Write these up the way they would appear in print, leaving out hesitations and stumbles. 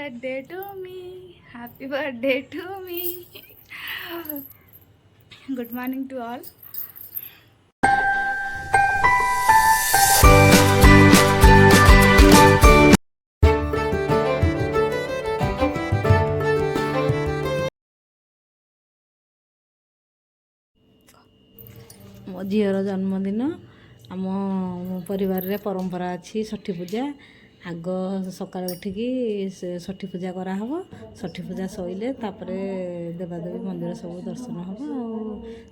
Birthday to me, happy birthday to me. Good morning to all. मो झीर जन्मदिन आम परिवार रे परंपरा अच्छी षठी पूजा आग सकाल उठिकी षठी पूजा कराहब षठी पूजा सइले तापरे देवादेवी मंदिर सब दर्शन हम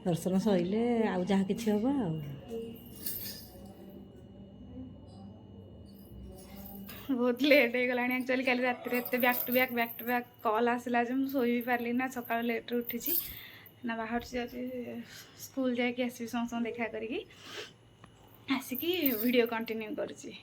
दर्शन सइले आउ जहाँ किछि हम बहुत लेट हो गला एक्चुअली कल रात बैक टू बैक कॉल आसला जो मुझे शोई भी पार्ली ना सका लेट उठी ना बाहर से स्कूल जाकि आसि समस्त देखा करी आसिकी वीडियो कंटिन्यू करुँची।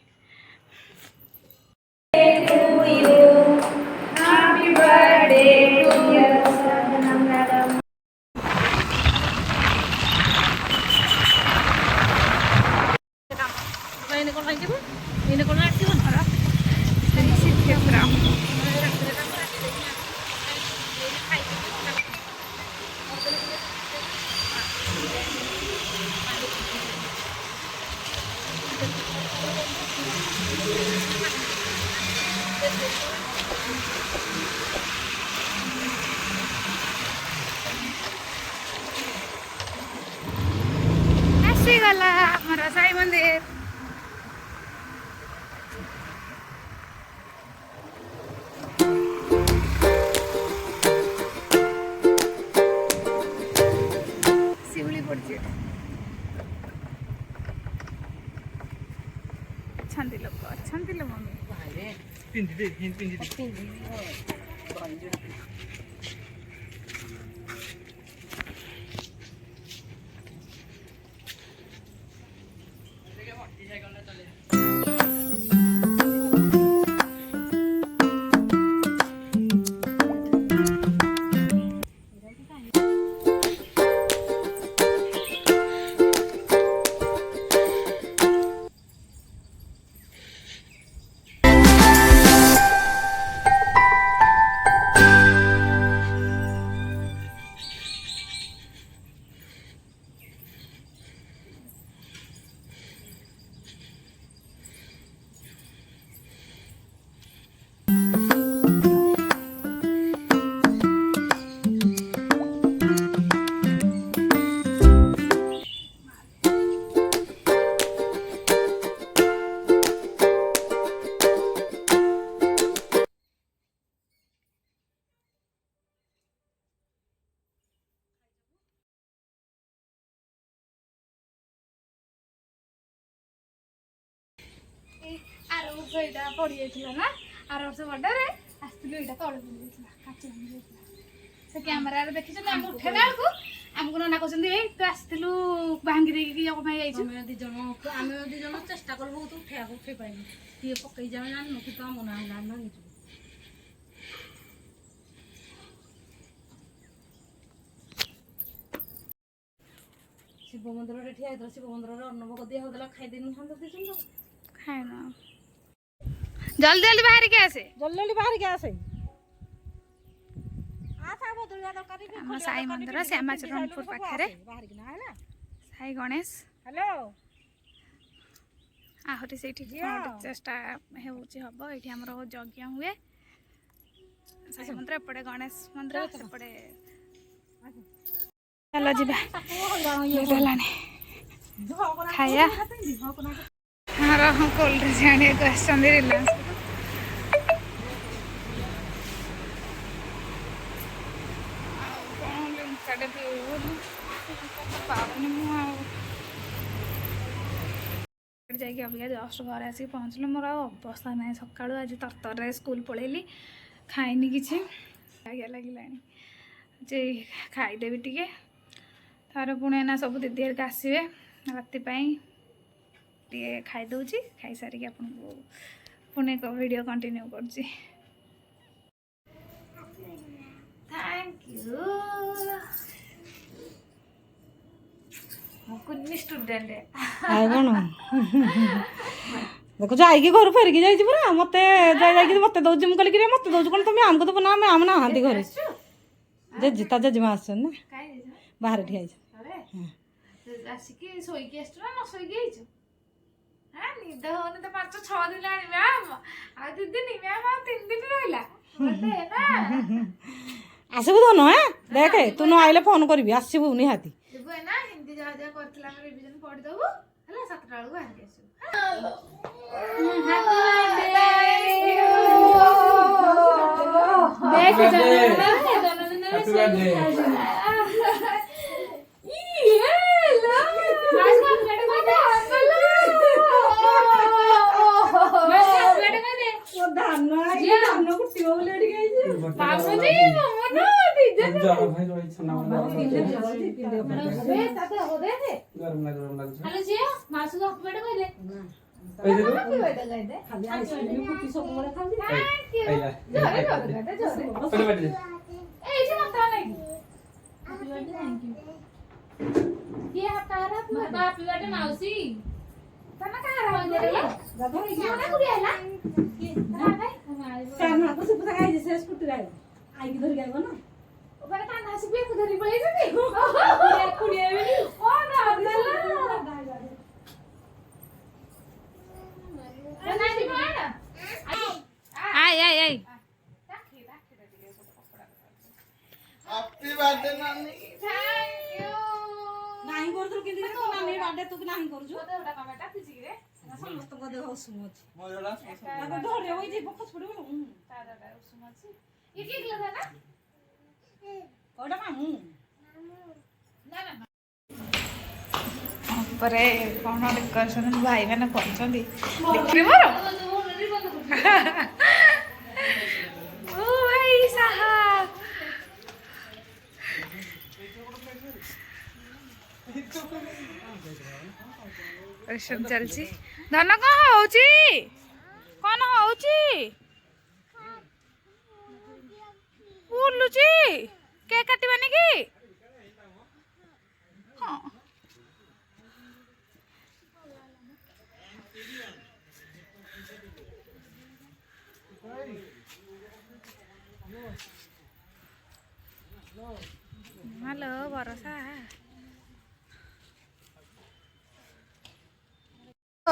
आसीगला आमर साई मंदिर। शिवली पड़ी अच्छा लोक अच्छा लो मम्मी आर वर्ष यहाँ पड़ जाता ना आर वर्ष बर्थडे आसलु यहाँ तले पड़ जाता से कैमेरा देखी आम उठेला बेलू आमको नना कहते तू आसलु भांगी देकी दिज आम दिज चेष्टा कल बहुत उठे उठे पाइन किए पकई जाए जान कि तो मन भांगी शिव मंदिर ठिया शिव मंदिर अन्नभोग दिया होगा खाई देनी खाना जल्दी जल्दी बाहर के आसे जल्दी बाहर के आसे साई मंदिर श्यामाचरणपुर पाखे साई गणेश हेलो आहरी से चेष्टा हम ये यज्ञ हुए साई मंदिर एपटे गणेश मंदिर सेपटे चलो जीवा खाया कोल्ड ड्रिंक्स आने को रिलायंस अबिका जस्ट घर आसिक पहुँचल मोर अवस्था ना सका आज तरतर स्कूल पलैली खाइनी कि लगे जे खाईदेवी टे तार पुणी ना सब दीदी हरिका आसवे राति खाई दूची खाई सारिक आपन पुणी वीडियो कंटिन्यू करची। थैंक यू कुछ स्टूडेंट है कौन ଦେଖୁଛ ଆଇକି ଘରୁ ଫେରିକି ଯାଇଛି ପୁରା ମତେ ଯାଇକି ମତେ ଦଉଛି ମୁଁ କହିଲି ମତେ ଦଉଛି କଣ ତମେ ଆମକୁ ଦବ ନା ଆମେ ଆମ ନାହାନ୍ତି ଘରେ ଜେଜେ ତା ଜେଜେମା ଆସିଛନ୍ତି ନା ବାହାରେ ଠିଆ ହେଇଛନ୍ତି ଆସିକି ଶୋଇକି ଆସିଛୁ ନା ନ ଶୋଇକି ହେଇଛୁ ନିଦ ହଉନି ତ 5-6 ଦିନ ଆଣି ମ୍ୟାମ୍ ଆଉ 2 ଦିନ ମ୍ୟାମ୍ ଆଉ 3 ଦିନ ରହିଲା ଆସିବୁ ଧନ ଦେଖେ ତୁ ନ ଆଇଲେ ଫୋନ କରିବି ଆସିବୁ ନିହାତି ଯିବୁ ନା ହିନ୍ଦୀ ଯାହା ଯାହା କରିଥିଲା ଆମେ ରିଭିଜନ ପଢିଦବୁ ହେଲା 7ଟା ବେଳକୁ ବାହାରିକି ଆସିବୁ ଉପରେ କଣ ଡେକୋରେସନ ଭାଇ ମାନେ କରିଛନ୍ତି ଦେଖିବେ ମୋର ଓ ଭାଇ ସାହାବ ଚାଲିଛି ଧନ କଣ ହଉଛି ବୁଲୁଛି କେକ୍ କାଟିବାନି କି ହଁ ହ୍ୟାଲୋ ଭରସା ତ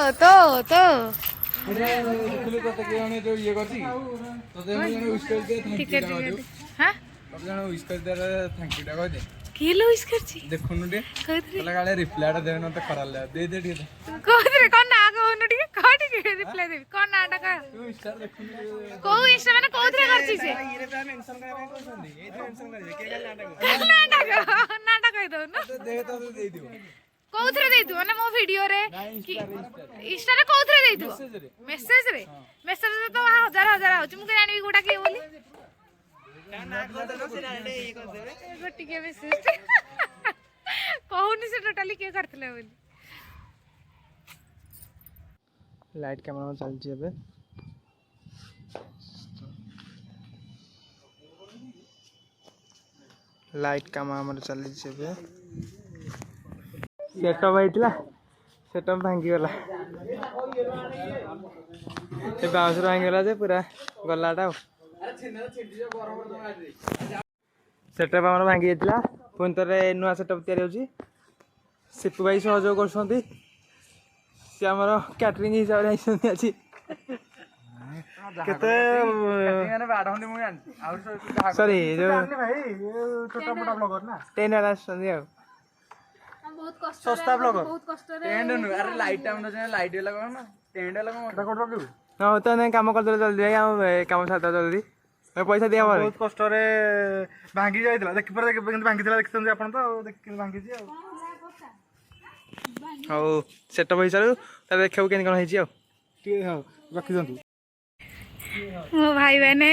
किलो इस करची देखुनु टे कहतरे काले रिप्लाई दे न त खराल दे दे ठीक कहतरे कोन ना कहनु टिके काटी के रिप्लाई देबी कोन नाटा का तू स्टार देखुनु को इंस्टा माने कोथरे करची से इरे पे मेंशन करे कोसंदी ए मेंशन करे के नाटा कह दो ना दे तो दे दियो कोथरे दे दो ना मो वीडियो रे इंस्टा रे कोथरे दे दो मेसेज रे तो हजार हजार आउछ मु के जानि गोटा के बोली गोटी के मेसेज कहूनी से टोटली के करथिले बोली लाइट कैमरा चल छी एबे लाइट काम हमर चली छी एबे सेटअप आइतला सेटअप भांगी गला ए बाउंस भांगी गला जे पूरा गलाटा सेटअप हमर भांगी जाइतला पुन तरे नुआ सेटअप तयारी होची सिपु भाई सहयोग करछंती से हमर कैटरिंग हिसाब रे आइछंती अछि केते माने बाडहंदी मु जान आउर सॉरी जो भाई छोटा मोटा ब्लॉगर ना 10 वाला संदी आ बहुत कष्ट सस्ता ब्लॉगर बहुत कष्ट रे टेंड नु अरे लाइट टाइम न लाइट लगा ना टेंड लगा मोटा कोड रखू हां तो नहीं काम कर दे जल्दी भाई हम काम साथा जल्दी मैं पैसा दिया मारे बहुत कष्ट रे भांगी जाइतला देख पर देख भांगी दिला देखछन आपण तो देख भांगी जी आ हाउ सेटअप होई सारू त देखौ केन कोन होई छी आ के हां रखि दंतु मो भाई मैंने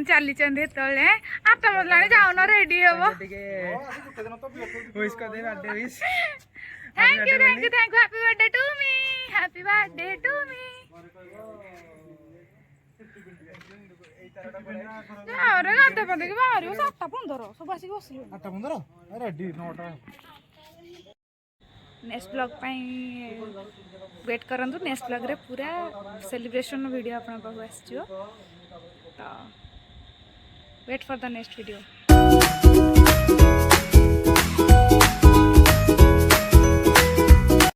चली चंदे तले आटा बदलाने जाओ ना रेडी हबो विश कर दे birthday wish thank you happy birthday to me happy birthday to me अरे गाते पदे के बाहर 7:15 सब आसी बसले 8:15 रेडी 9टा नेक्स्ट ब्लॉग वेट करंतु नेक्स्ट ब्लॉग रे पूरा सेलिब्रेशन वीडियो आपन पाखु आसजियो तो wait for the next video.